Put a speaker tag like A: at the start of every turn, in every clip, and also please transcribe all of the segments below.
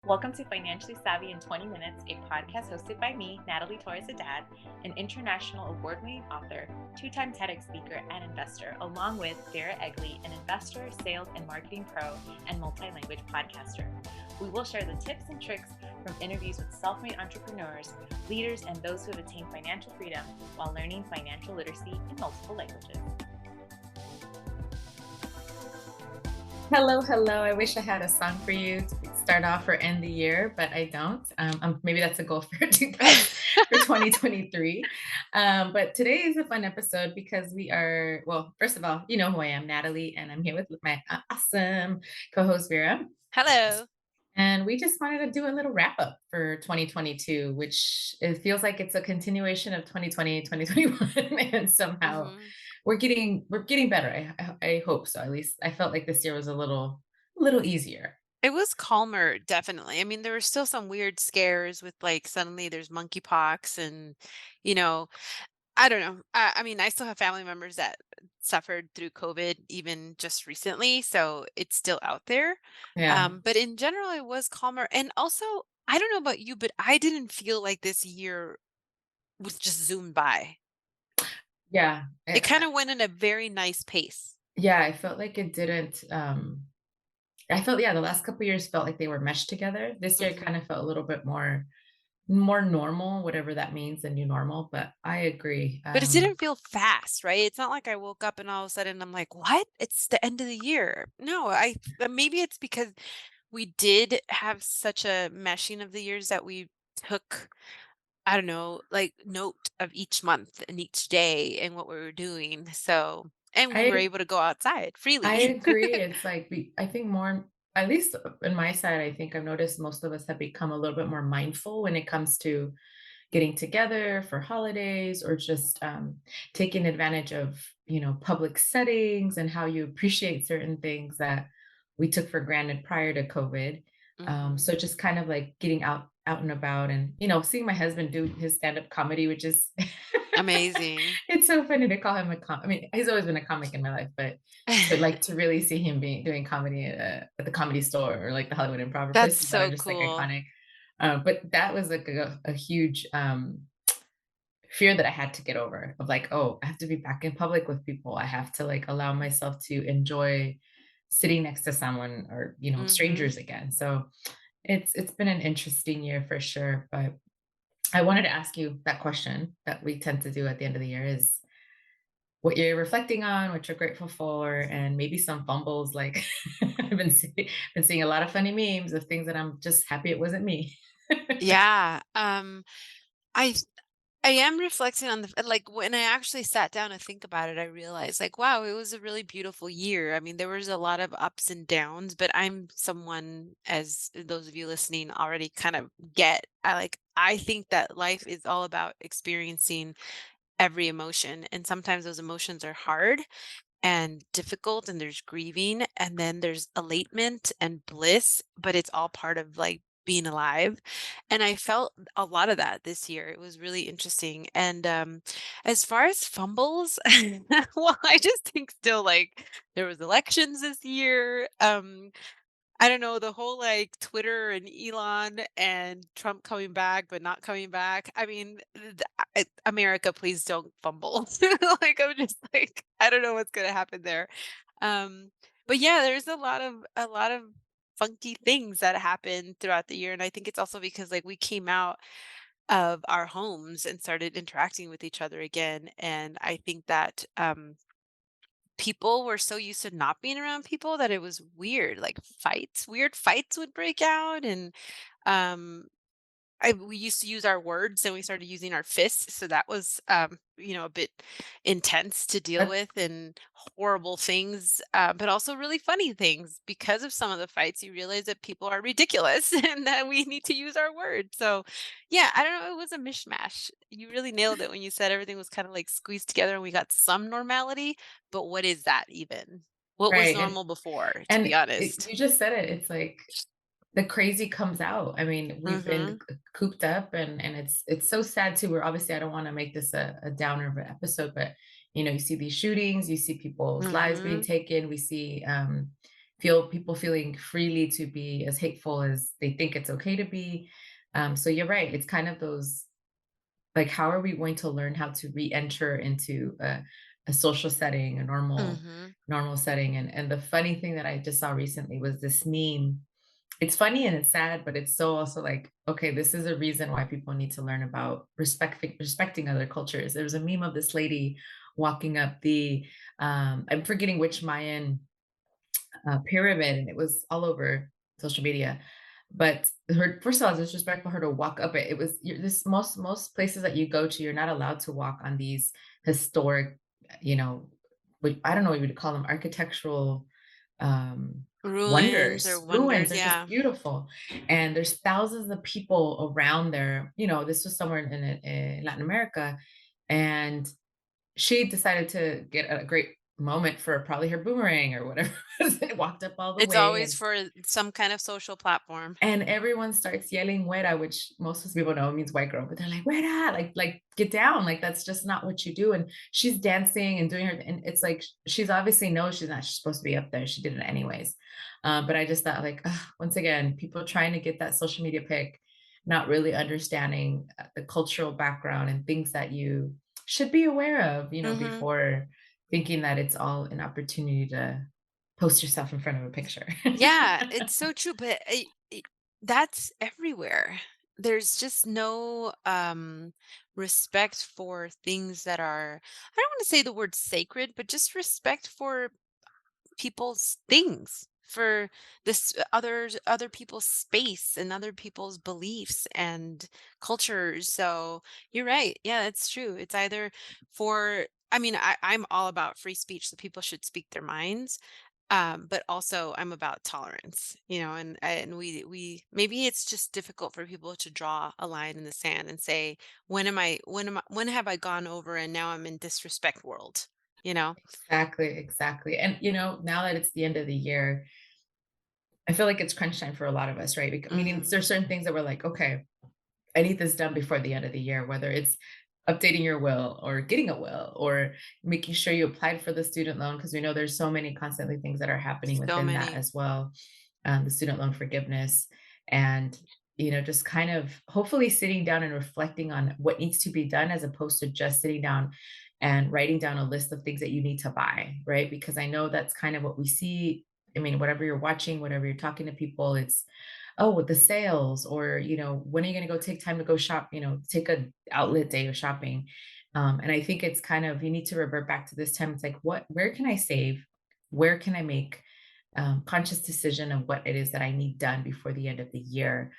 A: Welcome to Financially Savvy in 20 Minutes, a podcast hosted by me, Natalie Torres Haddad, an international award-winning author, two-time TEDx speaker, and investor, along with Dara Egley, an investor, sales and marketing pro, and multi-language podcaster. We will share the tips and tricks from interviews with self-made entrepreneurs, leaders, and those who have attained financial freedom while learning financial literacy in multiple languages.
B: Hello, hello. I wish I had a song for you to start off or end the year, but I don't. Maybe that's a goal for 2023. But today is a fun episode because well, first of all, you know who I am, Natalie, and I'm here with my awesome co-host, Vera.
A: Hello.
B: And we just wanted to do a little wrap up for 2022, which it feels like it's a continuation of 2020, 2021. And somehow we're getting better. I hope so. At least I felt like this year was a little easier.
C: It was calmer, definitely. I mean, there were still some weird scares with like suddenly there's monkeypox and, you know, I don't know. I mean, I still have family members that suffered through COVID even just recently, so it's still out there.
B: Yeah.
C: But in general, it was calmer. And also, I don't know about you, but I didn't feel like this year was just zoomed by.
B: Yeah.
C: It kind of went in a very nice pace.
B: Yeah, I felt like it didn't I felt, yeah, the last couple years felt like they were meshed together. This year kind
C: hmm
B: of felt a little bit more normal, whatever that means, the new normal, but I agree.
C: But it didn't feel fast, right? It's not like I woke up and all of a sudden I'm like, "What? It's the end of the year." No, maybe it's because we did have such a meshing of the years that we took, I don't know, like note of each month and each day and what we were doing. So, and we were
B: I
C: able to go outside
B: I
C: freely.
B: agree. It's like I think more, at least in my side, I think I've noticed most of us have become a little bit more mindful when it comes to getting together for holidays or just taking advantage of, public settings and how you appreciate certain things that we took for granted prior to COVID.
C: hmm
B: So just kind of like getting out and about and, seeing my husband do his stand-up comedy, which is
C: Amazing.
B: it's so funny to call him I mean, he's always been a comic in my life, but to really see him doing comedy at the Comedy Store or like the Hollywood Improv or
C: That's
B: places that are
C: so
B: just like
C: cool.
B: iconic. But that was like a huge fear that I had to get over of like, oh, I have to be back in public with people. I have to like allow myself to enjoy sitting next to someone or,
C: hmm
B: strangers again. So it's been an interesting year for sure. But I wanted to ask you that question that we tend to do at the end of the year is what you're reflecting on, what you're grateful for, and maybe some fumbles. Like been seeing a lot of funny memes of things that I'm just happy it wasn't me.
C: Yeah. I I am reflecting on like when I actually sat down and think about it, I realized like, wow, it was a really beautiful year. I mean, there was a lot of ups and downs, but I'm someone, as those of you listening already kind of get, I think that life is all about experiencing every emotion. And sometimes those emotions are hard and difficult, and there's grieving, and then there's elatement and bliss, but it's all part of like being alive. And I felt a lot of that this year. It was really interesting. And as far as fumbles, well, I just think still like there was elections this year. I don't know, the whole like Twitter and Elon and Trump coming back but not coming back. I mean, America, please don't fumble. Like I'm just like I don't know what's gonna happen there. Um, but yeah, there's a lot of funky things that happen throughout the year, and I think it's also because like we came out of our homes and started interacting with each other again, and I think that people were so used to not being around people that it was weird, like weird fights would break out. And um we used to use our words and we started using our fists, so that was a bit intense to deal
B: That
C: with, and horrible things, but also really funny things. Because of some of the fights, you realize that people are ridiculous and that we need to use our words. So yeah, I don't know, it was a mishmash. You really nailed it when you said everything was kind of like squeezed together and we got some normality, but what is that even? What was
B: right. And
C: normal before, to
B: and
C: be honest?
B: you just said it. It's like the crazy comes out. I mean, we've been
C: Mhm.
B: cooped up and it's so sad too. We're obviously, I don't want to make this a downer of an episode, but you see these shootings, you see people's lives being
C: Mhm.
B: taken, we see people feeling freely to be as hateful as they think it's okay to be. So you're right. It's kind of those, like, how are we going to learn how to re-enter into a social setting, a
C: Mhm.
B: normal setting? And the funny thing that I just saw recently was this meme. It's funny and it's sad, but it's so also like, okay, this is a reason why people need to learn about respecting other cultures. There was a meme of this lady walking up the I'm forgetting which Mayan pyramid, and it was all over social media. But her, first of all, it's disrespectful for her to walk up it. It was this most places that you go to, you're not allowed to walk on these historic, you know, I don't know what you would call them, architectural um
C: Ruins or
B: wonders. Ruins
C: wonders,
B: are just
C: yeah.
B: beautiful, and there's thousands of people around there. This was somewhere in Latin America, and she decided to get a great moment for probably her boomerang or whatever and walked up all the
C: It's
B: way,
C: always for some kind of social platform.
B: and everyone starts yelling "Güera," which most of people know means white girl, but they're like, "Güera," like, "Get down," like, that's just not what you do, and she's dancing and doing her, and it's like, she's obviously knows she's not supposed to be up there, she did it anyways, but I just thought, like, ugh, once again, people trying to get that social media pic, not really understanding, the cultural background and things that you should be aware of,
C: Mhm.
B: before thinking that it's all an opportunity to post yourself in front of a picture.
C: Yeah, it's so true, but that's everywhere. There's just no respect for things that are, I don't want to say the word sacred, but just respect for people's things, for this other people's space and other people's beliefs and cultures. So you're right. Yeah, that's true. It's either for, I mean, I'm all about free speech, so people should speak their minds. But also I'm about tolerance, and we maybe it's just difficult for people to draw a line in the sand and say, when have I gone over and now I'm in disrespect world, you know?
B: Exactly, exactly. And now that it's the end of the year, I feel like it's crunch time for a lot of us, right? Meaning
C: Mhm.
B: there's certain things that we're like, okay, I need this done before the end of the year, whether it's updating your will or getting a will or making sure you applied for the student loan, because we know there's so many constantly things that are happening
C: So
B: within that
C: many.
B: as well. The student loan forgiveness, and just kind of hopefully sitting down and reflecting on what needs to be done, as opposed to just sitting down and writing down a list of things that you need to buy, right? Because I know that's kind of what we see. I mean, whatever you're watching, whatever you're talking to people, it's, oh, with the sales, or when are you going to go take time to go shop, take a outlet day of shopping. And I think it's kind of, you need to revert back to this time. It's like, where can I save, where can I make conscious decision of what it is that I need done before the end of the year,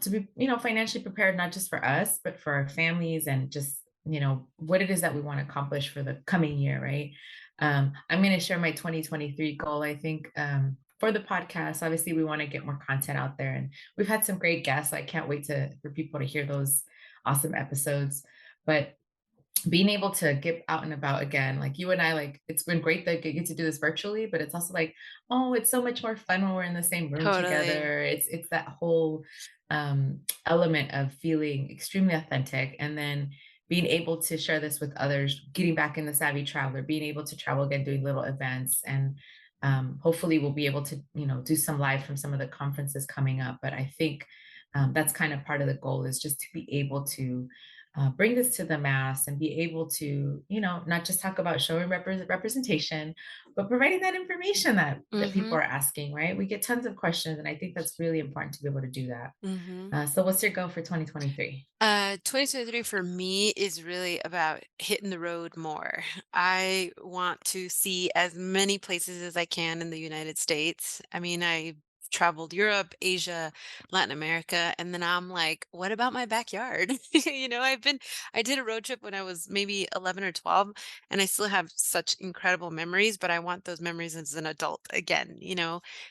B: to be, financially prepared, not just for us, but for our families, and just, what it is that we want to accomplish for the coming year, right? I'm going to share my 2023 goal. I think, for the podcast, obviously, we want to get more content out there, and we've had some great guests. I can't wait for people to hear those awesome episodes. But being able to get out and about again, like you and I, like, it's been great that we get to do this virtually, but it's also like, oh, it's so much more fun when we're in the same room
C: Totally.
B: together. It's that whole element of feeling extremely authentic, and then being able to share this with others, getting back in the savvy traveler, being able to travel again, doing little events, and hopefully we'll be able to, do some live from some of the conferences coming up. But I think that's kind of part of the goal, is just to be able to bring this to the mass and be able to, not just talk about showing representation, but providing that information that people
C: Mhm.
B: are asking, right? We get tons of questions, and I think that's really important to be able to do that.
C: Mhm.
B: So what's your goal for 2023?
C: 2023 for me is really about hitting the road more. I want to see as many places as I can in the United States. I mean, I traveled Europe, Asia, Latin America, and then I'm like, what about my backyard? I did a road trip when I was maybe 11 or 12, and I still have such incredible memories, but I want those memories as an adult again.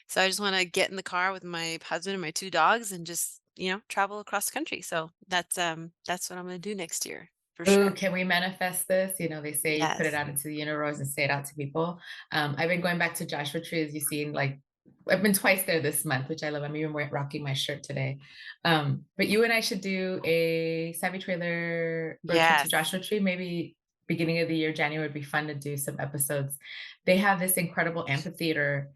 C: So I just want to get in the car with my husband and my two dogs and just, travel across the country. So that's what I'm gonna do next year for
B: Ooh,
C: sure.
B: can we manifest this? They say put it
C: Yes.
B: out into the universe and say it out to people. I've been going back to Joshua Tree, as you've seen, like I've been twice there this month, which I love. I'm even rocking my shirt today. But you and I should do a Savvy Trailer road trip to
C: Yes.
B: Joshua Tree. Maybe beginning of the year, January would be fun to do some episodes. They have this incredible amphitheater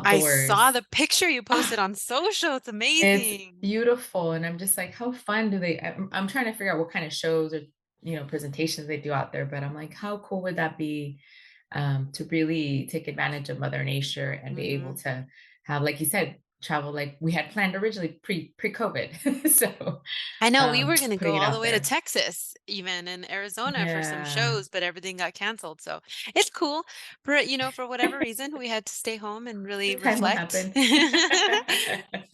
C: I saw
B: outdoors.
C: the picture you posted
B: Ah,
C: on social. It's
B: it's
C: amazing.
B: beautiful, and I'm just like, how fun do they I'm trying to figure out what kind of shows or, presentations they do out there, but I'm like, how cool would that be, to really take advantage of Mother Nature and be able
C: Mhm.
B: to have, like you said, travel like we had planned originally pre-COVID. So,
C: I know we were gonna go
B: putting it
C: all the
B: out
C: way to
B: there.
C: Texas, even in Arizona for some
B: Yeah.
C: shows, but everything got canceled. So it's cool. For whatever reason, we had to stay home and really
B: Time will
C: reflect.
B: happen.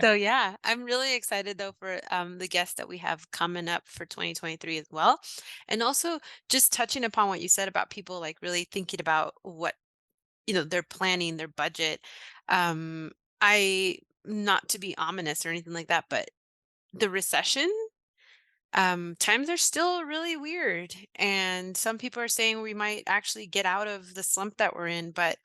C: So yeah, I'm really excited though for the guests that we have coming up for 2023 as well. And also just touching upon what you said about people like really thinking about what, they're planning their budget. Um, I not to be ominous or anything like that, but the recession times are still really weird, and some people are saying we might actually get out of the slump that we're in, but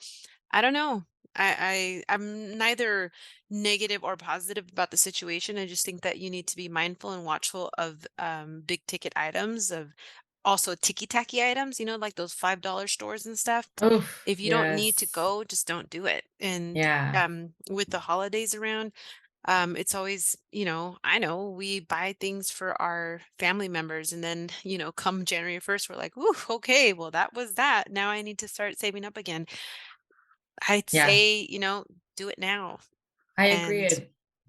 C: I don't know. I'm neither negative or positive about the situation. I just think that you need to be mindful and watchful of big ticket items, of also ticky tacky items, like those $5 stores and stuff.
B: Oof,
C: If you don't need to
B: yes.
C: go, just don't do it. And
B: Yeah.
C: with the holidays around, it's always, I know we buy things for our family members, and then, come January 1st, we're like, "Ooh, okay, well, that was that. Now I need to start saving up again." I'd
B: Yeah.
C: say, do it now.
B: I agree.
C: And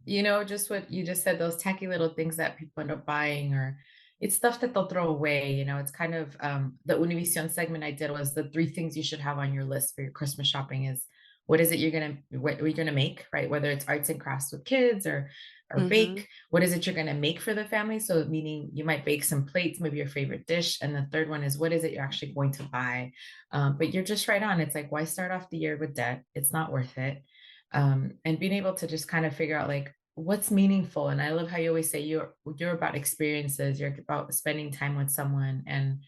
B: And, just what you just said, those tacky little things that people end up buying, or it's stuff that they'll throw away. It's kind of the Univision segment I did was the three things you should have on your list for your Christmas shopping is what is it what are you gonna make, right? Whether it's arts and crafts with kids or
C: mhm,
B: bake, what is it you're gonna make for the family? So meaning you might bake some plates, maybe your favorite dish. And the third one is what is it you're actually going to buy? But you're just right on. It's like, why start off the year with debt? It's not worth it, and being able to just kind of figure out like what's meaningful. And I love how you always say you're about experiences, you're about spending time with someone. And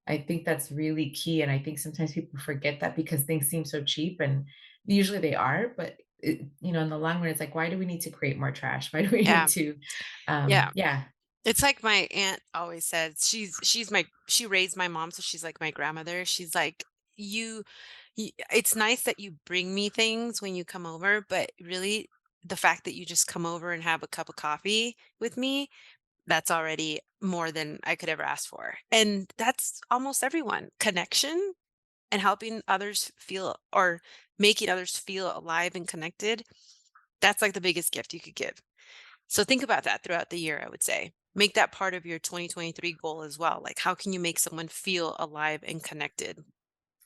B: I think that's really key. And I think sometimes people forget that because things seem so cheap, and usually they are, but in the long run, it's like, why do we need to create more trash? Why do we need
C: yeah,
B: to,
C: yeah.
B: yeah,
C: It's like my aunt always said, she raised my mom, so she's like my grandmother. She's like, "You it's nice that you bring me things when you come over, but really the fact that you just come over and have a cup of coffee with me, that's already more than I could ever ask for." And that's almost everyone. Connection and helping others feel, or making others feel alive and connected. That's like the biggest gift you could give. So think about that throughout the year, I would say. Make that part of your 2023 goal as well. Like, how can you make someone feel alive and connected?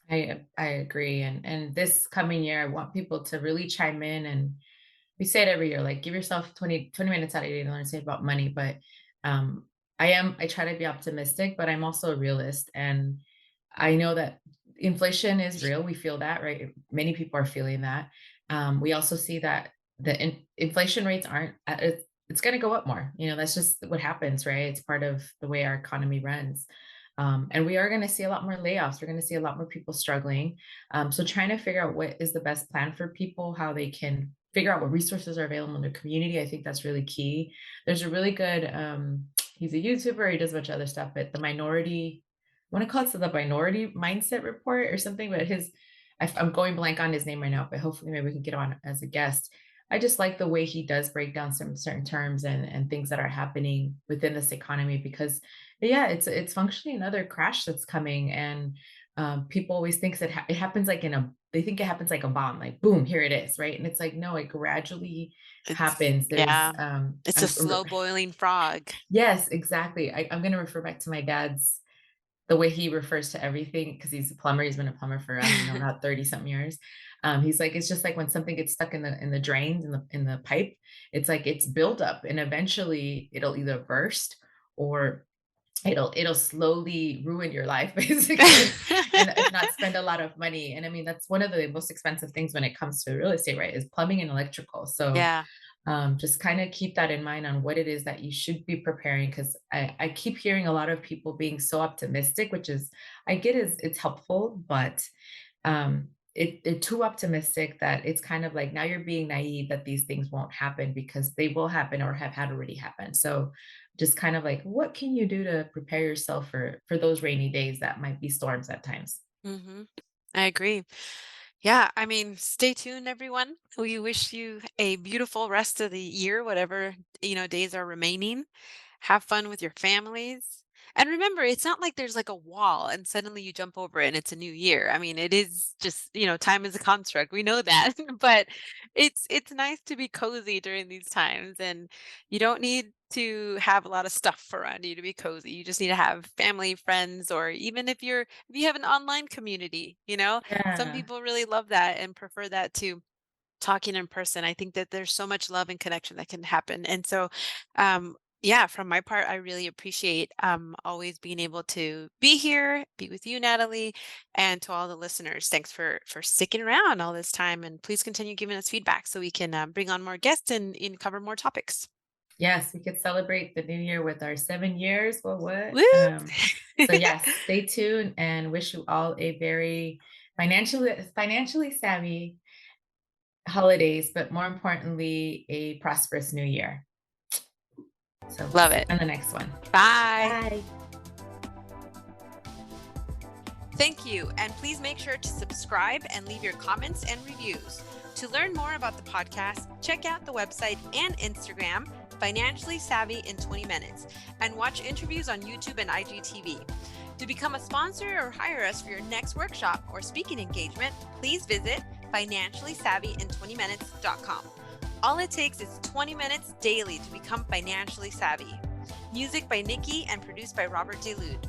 B: I agree. And this coming year, I want people to really chime in. And we say it every year, like give yourself 20 minutes out of your day to learn to save about money. But um I try to be optimistic, but I'm also a realist. And I know that inflation is real. We feel that, right? Many people are feeling that. We also see that the inflation rates aren't it's going to go up more. That's just what happens, right? It's part of the way our economy runs. And we are going to see a lot more layoffs. We're going to see a lot more people struggling. So trying to figure out what is the best plan for people, how they can figure out what resources are available in their community. I think that's really key. There's a really good he's a YouTuber, he does a bunch of other stuff, but I want to call it the Minority Mindset Report or something, but I'm going blank on his name right now, but hopefully maybe we can get on as a guest. I just like the way he does break down some certain terms and things that are happening within this economy because yeah, it's functionally another crash that's coming. And people always think that it happens like they think it happens like a bomb, like boom, here it is, right? And it's like no, it gradually
C: It's,
B: happens. There's
C: yeah, it's a slow boiling frog.
B: yes, exactly. I'm going to refer back to my dad's the way he refers to everything because he's a plumber. He's been a plumber for I don't even know about 30 something years. He's like, it's just like when something gets stuck in the drains in the pipe, it's like it's buildup, and eventually it'll either burst or it'll slowly ruin your life basically, and if not spend a lot of money. And I mean that's one of the most expensive things when it comes to real estate, right? Is plumbing and electrical. So
C: Yeah.
B: just kind of keep that in mind on what it is that you should be preparing because I keep hearing a lot of people being so optimistic, which is I get is it's helpful, but they're too optimistic that it's kind of like now you're being naive that these things won't happen because they will happen or have had already happened. So just kind of like what can you do to prepare yourself for those rainy days that might be storms at times?
C: hmm I agree. Yeah, I mean, stay tuned, everyone. We wish you a beautiful rest of the year, whatever, days are remaining. Have fun with your families. And remember, it's not like there's like a wall and suddenly you jump over it and it's a new year. I mean, it is just, time is a construct. We know that. But it's nice to be cozy during these times, and you don't need to have a lot of stuff around you to be cozy. You just need to have family, friends, or even if you have an online community, some
B: Yeah.
C: people really love that and prefer that to talking in person. I think that there's so much love and connection that can happen. And so, yeah, from my part, I really appreciate always being able to be here, be with you, Natalie, and to all the listeners. Thanks for sticking around all this time, and please continue giving us feedback so we can bring on more guests and cover more topics.
B: Yes, we could celebrate the new year with our 7 years. Well, what?
C: Woo!
B: So yes, stay tuned and wish you all a very financially savvy holidays, but more importantly, a prosperous new year. So
C: Love
B: see you
C: it.
B: on the next one.
C: Bye.
B: Bye.
C: Thank you, and please make sure to subscribe and leave your comments and reviews. To learn more about the podcast, check out the website and Instagram, Financially Savvy in 20 Minutes, and watch interviews on YouTube and IGTV. To become a sponsor or hire us for your next workshop or speaking engagement, please visit financiallysavyin20minutes.com. All it takes is 20 minutes daily to become financially savvy. Music by Nikki and produced by Robert DeLude.